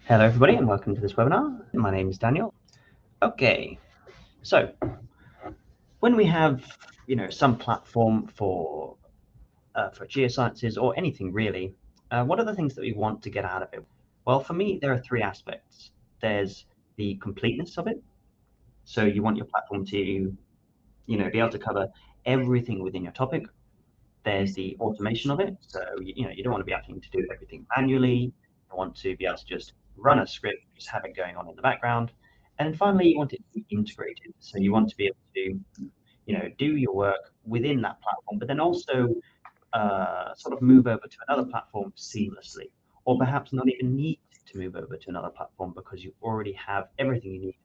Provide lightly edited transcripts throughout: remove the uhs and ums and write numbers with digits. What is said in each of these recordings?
Hello everybody and welcome to this webinar. My name is Daniel. Okay, so when we have some platform for geosciences or anything really, what are the things that we want to get out of it? Well, for me, there are three aspects. There's the completeness of it. So you want your platform to be able to cover everything within your topic. There's the automation of it. So you don't want to be having to do everything manually. You want to be able to just run a script, just have it going on in the background. And then finally, you want it to be integrated. So you want to be able to do your work within that platform, but then also sort of move over to another platform seamlessly, or perhaps not even need to move over to another platform because you already have everything you need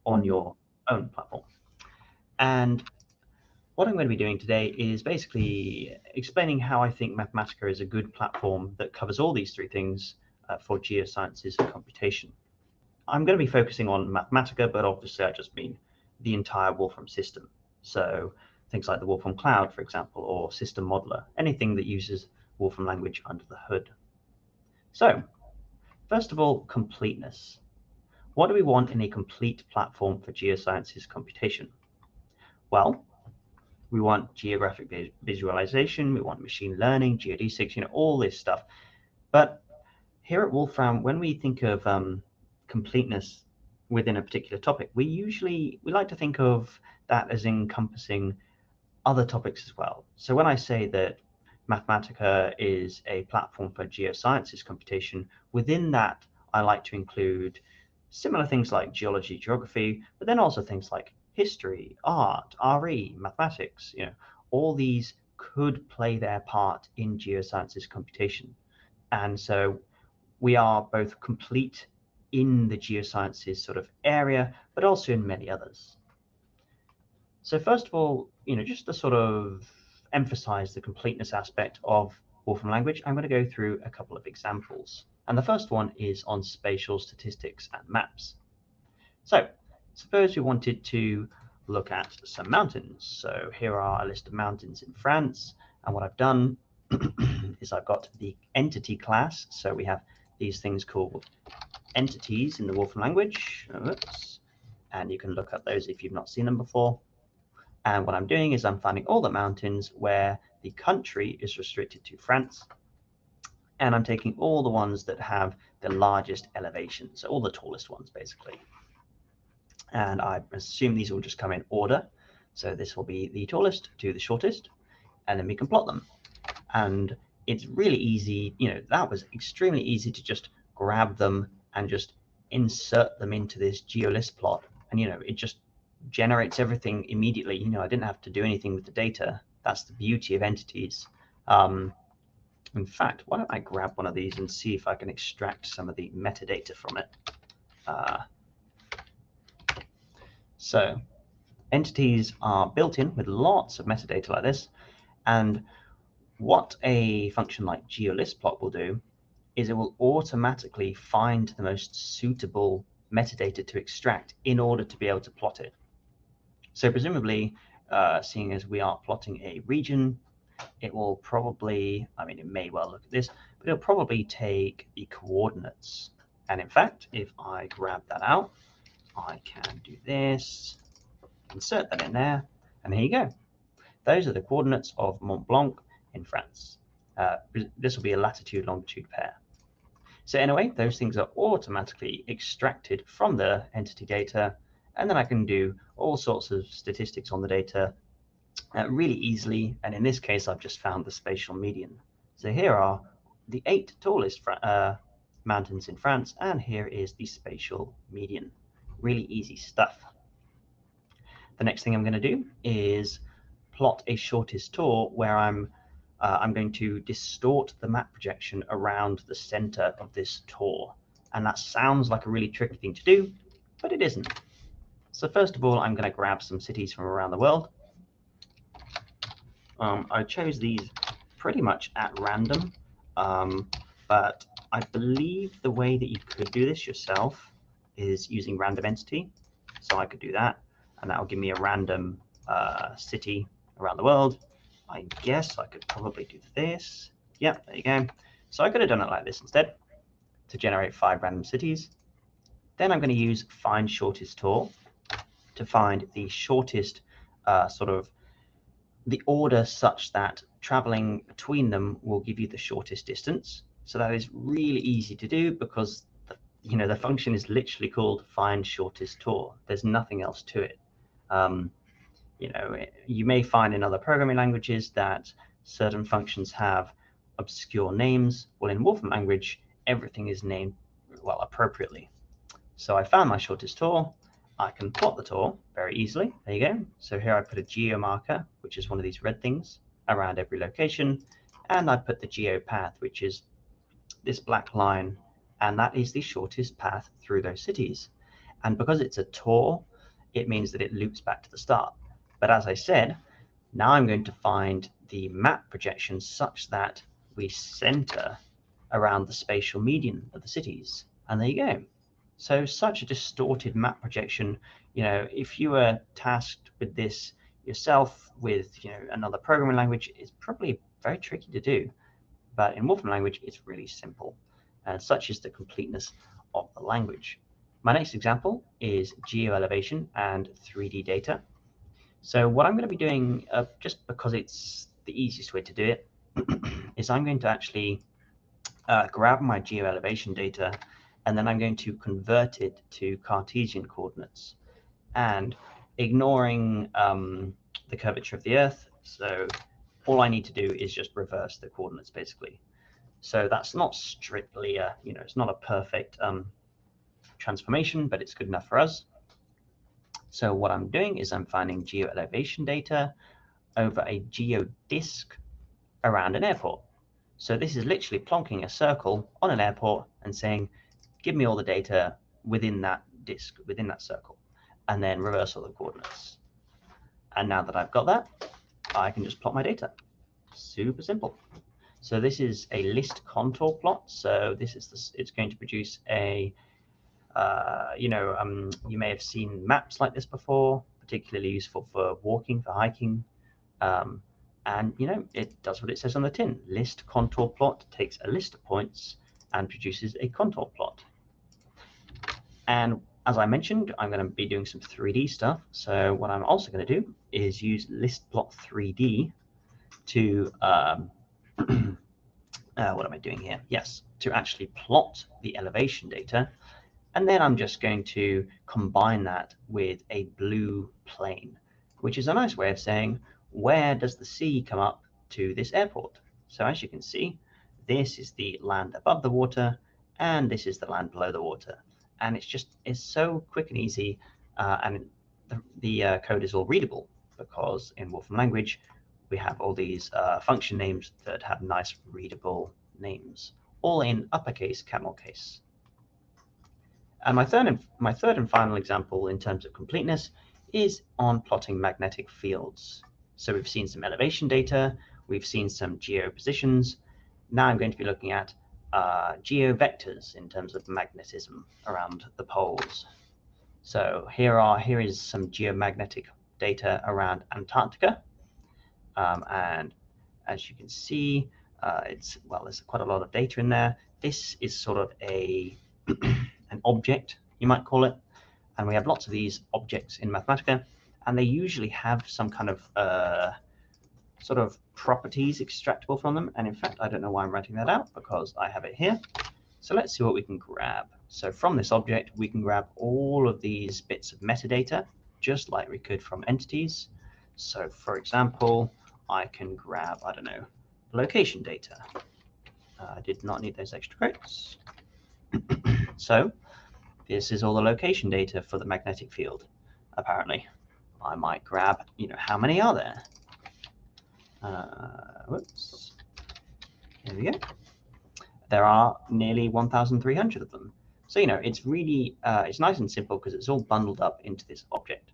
on your own platform. And what I'm going to be doing today is basically explaining how I think Mathematica is a good platform that covers all these three things for geosciences and computation. I'm going to be focusing on Mathematica, but obviously I just mean the entire Wolfram system. So things like the Wolfram Cloud, for example, or System Modeler, anything that uses Wolfram language under the hood. So first of all, completeness. What do we want in a complete platform for geosciences computation? Well, we want geographic visualization, we want machine learning, geodesics, all this stuff. But here at Wolfram, when we think of completeness within a particular topic, we like to think of that as encompassing other topics as well. So when I say that Mathematica is a platform for geosciences computation, within that, I like to include similar things like geology, geography, but then also things like history, art, RE, mathematics, all these could play their part in geosciences computation. And so we are both complete in the geosciences sort of area, but also in many others. So first of all, just to sort of emphasize the completeness aspect of Wolfram language, I'm going to go through a couple of examples. And the first one is on spatial statistics and maps. So suppose we wanted to look at some mountains. So here are a list of mountains in France. And what I've done is I've got the entity class. So we have these things called entities in the Wolfram language. Oops. And you can look at those if you've not seen them before. And what I'm doing is I'm finding all the mountains where the country is restricted to France. And I'm taking all the ones that have the largest elevation, so all the tallest ones, basically. And I assume these will just come in order. So this will be the tallest to the shortest, and then we can plot them. And it's really easy, that was extremely easy to just grab them and just insert them into this GeoList plot. And, it just generates everything immediately. I didn't have to do anything with the data. That's the beauty of entities. In fact, why don't I grab one of these and see if I can extract some of the metadata from it. So entities are built in with lots of metadata like this. And what a function like GeoListPlot will do is it will automatically find the most suitable metadata to extract in order to be able to plot it. So presumably, seeing as we are plotting a region, it will probably, it may well look at this, but it'll probably take the coordinates. And in fact, if I grab that out, I can do this, insert that in there, and here you go. Those are the coordinates of Mont Blanc in France. This will be a latitude-longitude pair. So anyway, those things are automatically extracted from the entity data, and then I can do all sorts of statistics on the data really easily. And in this case, I've just found the spatial median. So here are the 8 tallest mountains in France, and here is the spatial median. Really easy stuff. The next thing I'm going to do is plot a shortest tour where I'm going to distort the map projection around the center of this tour. And that sounds like a really tricky thing to do, but it isn't. So first of all, I'm going to grab some cities from around the world. I chose these pretty much at random, but I believe the way that you could do this yourself is using random entity. So I could do that, and that will give me a random city around the world. I guess I could probably do this. Yep, there you go. So I could have done it like this instead. to generate 5 random cities. Then I'm going to use find shortest tour to find the shortest sort of the order such that traveling between them will give you the shortest distance. So that is really easy to do because the function is literally called find shortest tour. There's nothing else to it. You may find in other programming languages that certain functions have obscure names. Well, in Wolfram language, everything is named well appropriately. So I found my shortest tour. I can plot the tour very easily. There you go. So here I put a geo marker, which is one of these red things, around every location. And I put the geo path, which is this black line. And that is the shortest path through those cities. And because it's a tour, it means that it loops back to the start. But as I said, now I'm going to find the map projection such that we center around the spatial median of the cities. And there you go. So such a distorted map projection, if you were tasked with this yourself with, another programming language, it's probably very tricky to do. But in Wolfram language, it's really simple. And such is the completeness of the language. My next example is Geo Elevation and 3D data. So what I'm going to be doing, just because it's the easiest way to do it, is I'm going to actually grab my Geo Elevation data, and then I'm going to convert it to Cartesian coordinates, and ignoring the curvature of the Earth. So all I need to do is just reverse the coordinates, basically. So that's not strictly it's not a perfect transformation, but it's good enough for us. So what I'm doing is I'm finding geo elevation data over a geodisk around an airport. So this is literally plonking a circle on an airport and saying, give me all the data within that disk, within that circle, and then reverse all the coordinates. And now that I've got that, I can just plot my data. Super simple. So this is a list contour plot. So this is it's going to produce a you may have seen maps like this before, particularly useful for walking, for hiking. And it does what it says on the tin. List contour plot takes a list of points and produces a contour plot. And as I mentioned, I'm going to be doing some 3D stuff. So what I'm also going to do is use list plot 3D to what am I doing here? Yes, to actually plot the elevation data. And then I'm just going to combine that with a blue plane, which is a nice way of saying, where does the sea come up to this airport? So as you can see, this is the land above the water, and this is the land below the water. And it's so quick and easy, and the code is all readable, because in Wolfram language, we have all these function names that have nice readable names, all in uppercase camel case. And my third and final example in terms of completeness is on plotting magnetic fields. So we've seen some elevation data, we've seen some geo positions. Now I'm going to be looking at geo vectors in terms of magnetism around the poles. So here is some geomagnetic data around Antarctica, and as you can see, there's quite a lot of data in there. This is sort of an object, you might call it, and we have lots of these objects in Mathematica, and they usually have some kind of sort of properties extractable from them. And in fact, I don't know why I'm writing that out, because I have it here. So let's see what we can grab. So from this object, we can grab all of these bits of metadata, just like we could from entities. So for example, I can grab, I don't know, location data. I did not need those extra quotes. So this is all the location data for the magnetic field, apparently. I might grab, how many are there? Whoops. Here we go. There are nearly 1,300 of them. So, it's really, it's nice and simple because it's all bundled up into this object.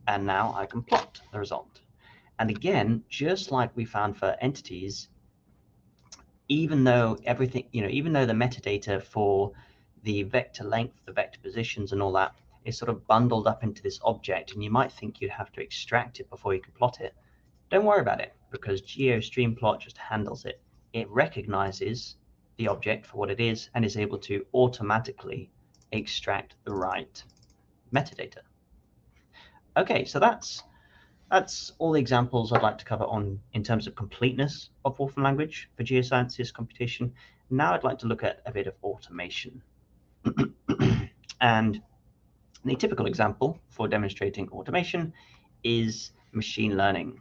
And now I can plot the result. And again, just like we found for entities, even though everything, even though the metadata for the vector length, the vector positions and all that is sort of bundled up into this object, and you might think you'd have to extract it before you can plot it. Don't worry about it, because GeoStreamPlot just handles it. It recognizes the object for what it is and is able to automatically extract the right metadata. Okay, so that's all the examples I'd like to cover on in terms of completeness of Wolfram language for geosciences computation. Now I'd like to look at a bit of automation. And the typical example for demonstrating automation is machine learning.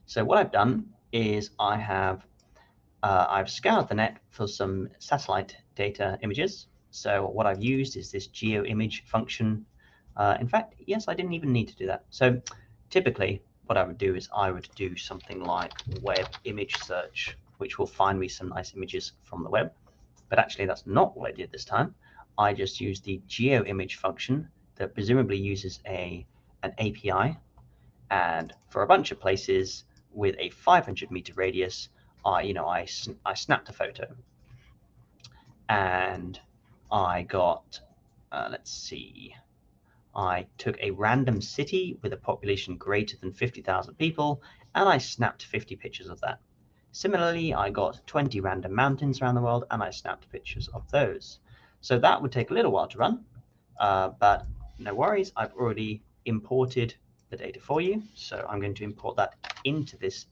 So what I've done is I've scoured the net for some satellite data images. So what I've used is this Geo image function. In fact, yes, I didn't even need to do that. So typically what I would do is I would do something like web image search, which will find me some nice images from the web. But actually that's not what I did this time. I just used the Geo image function that presumably uses an API. And for a bunch of places with a 500-meter radius, I snapped a photo, and I got, let's see, I took a random city with a population greater than 50,000 people, and I snapped 50 pictures of that. Similarly, I got 20 random mountains around the world, and I snapped pictures of those. So that would take a little while to run, but no worries, I've already imported the data for you. So I'm going to import that into this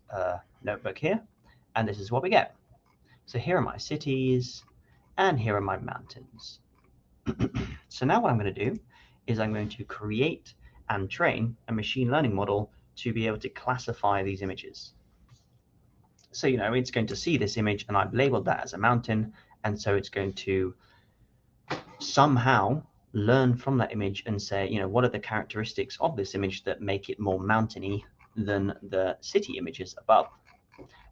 notebook here, and this is what we get. So here are my cities, and here are my mountains. So now what I'm going to do is I'm going to create and train a machine learning model to be able to classify these images. So, it's going to see this image, and I've labeled that as a mountain, and so it's going to somehow learn from that image and say, what are the characteristics of this image that make it more mountainy than the city images above.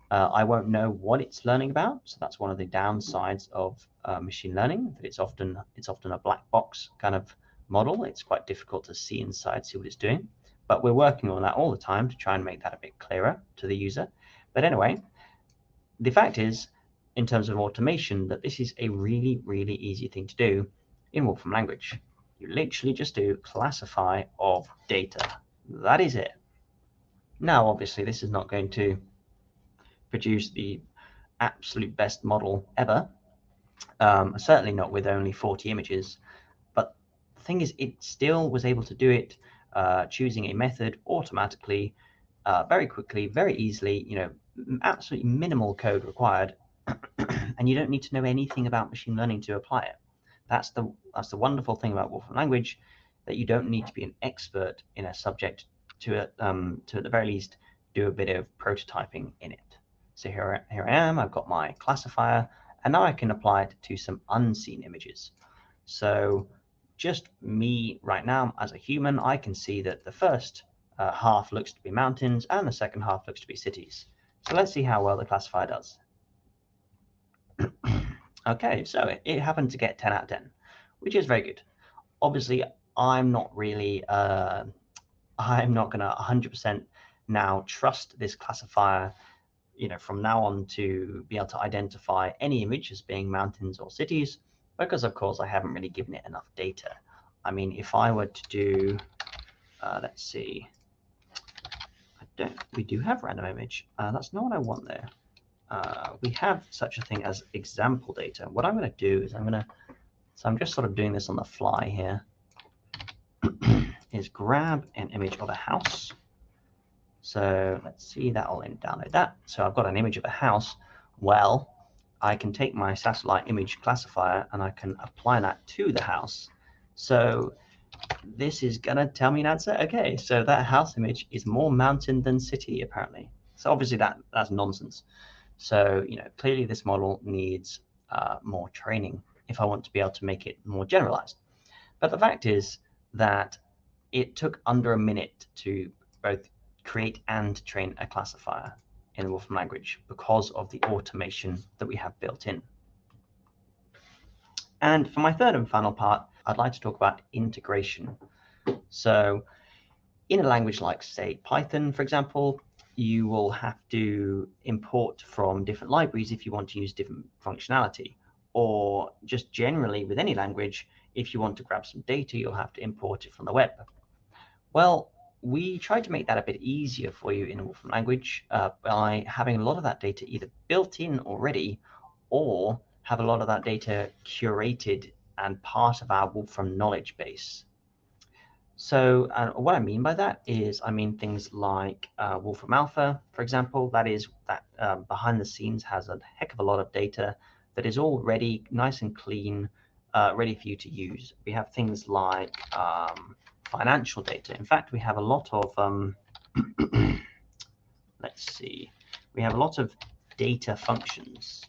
I won't know what it's learning about, so that's one of the downsides of machine learning, that it's often a black box kind of model. It's quite difficult to see inside, see what it's doing, but we're working on that all the time to try and make that a bit clearer to the user. But anyway, the fact is, in terms of automation, that this is a really, really easy thing to do in Wolfram language. You literally just do classify of data. That is it. Now, obviously, this is not going to produce the absolute best model ever, certainly not with only 40 images, but the thing is, it still was able to do it choosing a method automatically, very quickly, very easily, absolutely minimal code required, and you don't need to know anything about machine learning to apply it. That's the wonderful thing about Wolfram language, that you don't need to be an expert in a subject to at the very least do a bit of prototyping in it. So here I am, I've got my classifier, and now I can apply it to some unseen images. So just me right now as a human, I can see that the first half looks to be mountains and the second half looks to be cities. So let's see how well the classifier does. Okay, so it happened to get 10 out of 10, which is very good. Obviously, I'm not really, I'm not going to 100% now trust this classifier, from now on to be able to identify any image as being mountains or cities, because of course I haven't really given it enough data. I mean, if I were to do, let's see, we do have random image. That's not what I want there. We have such a thing as example data. What I'm going to do is so I'm just sort of doing this on the fly here, is grab an image of a house. So let's see, that'll download that. So I've got an image of a house. Well, I can take my satellite image classifier and I can apply that to the house. So this is going to tell me an answer. Okay, so that house image is more mountain than city, apparently. So obviously that's nonsense. So, clearly this model needs more training if I want to be able to make it more generalized. But the fact is that it took under a minute to both create and train a classifier in the Wolfram language because of the automation that we have built in. And for my third and final part, I'd like to talk about integration. So in a language like, say, Python, for example, you will have to import from different libraries if you want to use different functionality. Or just generally with any language, if you want to grab some data, you'll have to import it from the web. Well, we try to make that a bit easier for you in Wolfram language by having a lot of that data either built in already or have a lot of that data curated and part of our Wolfram Knowledgebase. So what I mean by that is I mean things like Wolfram Alpha, for example, that behind the scenes has a heck of a lot of data that is all ready, nice and clean, ready for you to use. We have things like financial data. In fact, we have a lot of, let's see, we have a lot of data functions.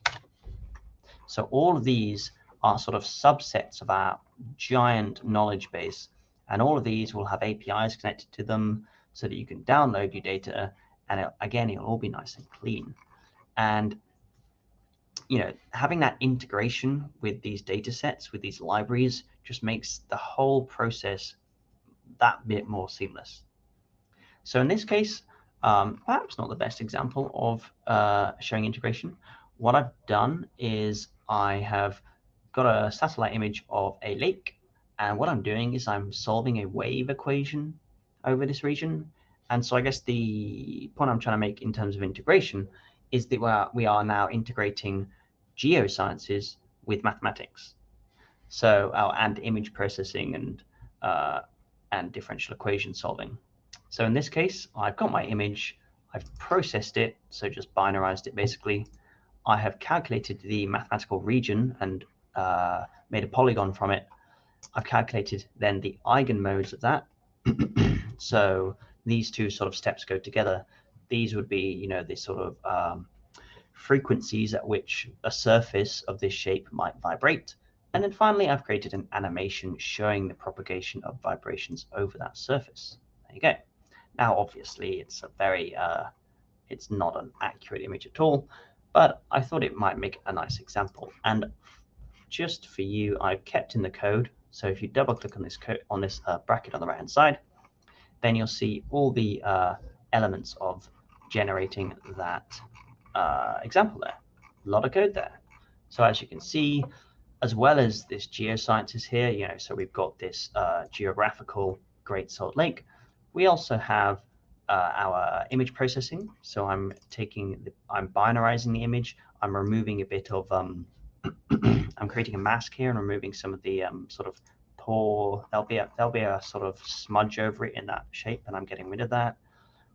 So all of these are sort of subsets of our giant knowledge base. And all of these will have APIs connected to them so that you can download your data. And again, it'll all be nice and clean. And having that integration with these data sets, with these libraries, just makes the whole process that bit more seamless. So in this case, perhaps not the best example of showing integration. What I've done is I have got a satellite image of a lake, and what I'm doing is I'm solving a wave equation over this region. And so I guess the point I'm trying to make in terms of integration is that we are now integrating geosciences with mathematics. So and image processing and differential equation solving. So in this case, I've got my image, I've processed it, so just binarized it basically. I have calculated the mathematical region and made a polygon from it. I've calculated then the eigenmodes of that. So these two sort of steps go together. These would be, the sort of frequencies at which a surface of this shape might vibrate. And then finally, I've created an animation showing the propagation of vibrations over that surface. There you go. Now, obviously, it's a very, it's not an accurate image at all, but I thought it might make a nice example. And just for you, I've kept in the code. So if you double click on this code, on this bracket on the right hand side, then you'll see all the elements of generating that example there. A lot of code there. So as you can see, as well as this geosciences here, so we've got this geographical Great Salt Lake. We also have our image processing. So I'm binarizing the image. I'm removing a bit of, I'm creating a mask here and removing some of the sort of poor, there'll be a sort of smudge over it in that shape, and I'm getting rid of that.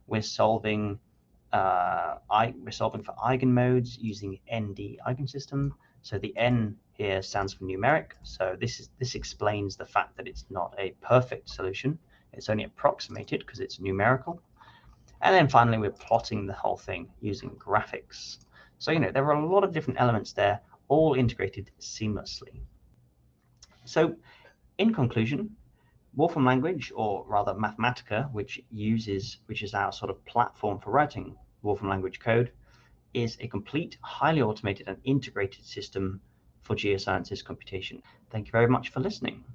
We're solving for eigenmodes using ND eigensystem. So the N here stands for numeric. So this explains the fact that it's not a perfect solution. It's only approximated because it's numerical. And then finally, we're plotting the whole thing using graphics. So, there are a lot of different elements there, all integrated seamlessly. So in conclusion, Wolfram Language, or rather Mathematica, which is our sort of platform for writing Wolfram Language code, is a complete, highly automated and integrated system for geosciences computation. Thank you very much for listening.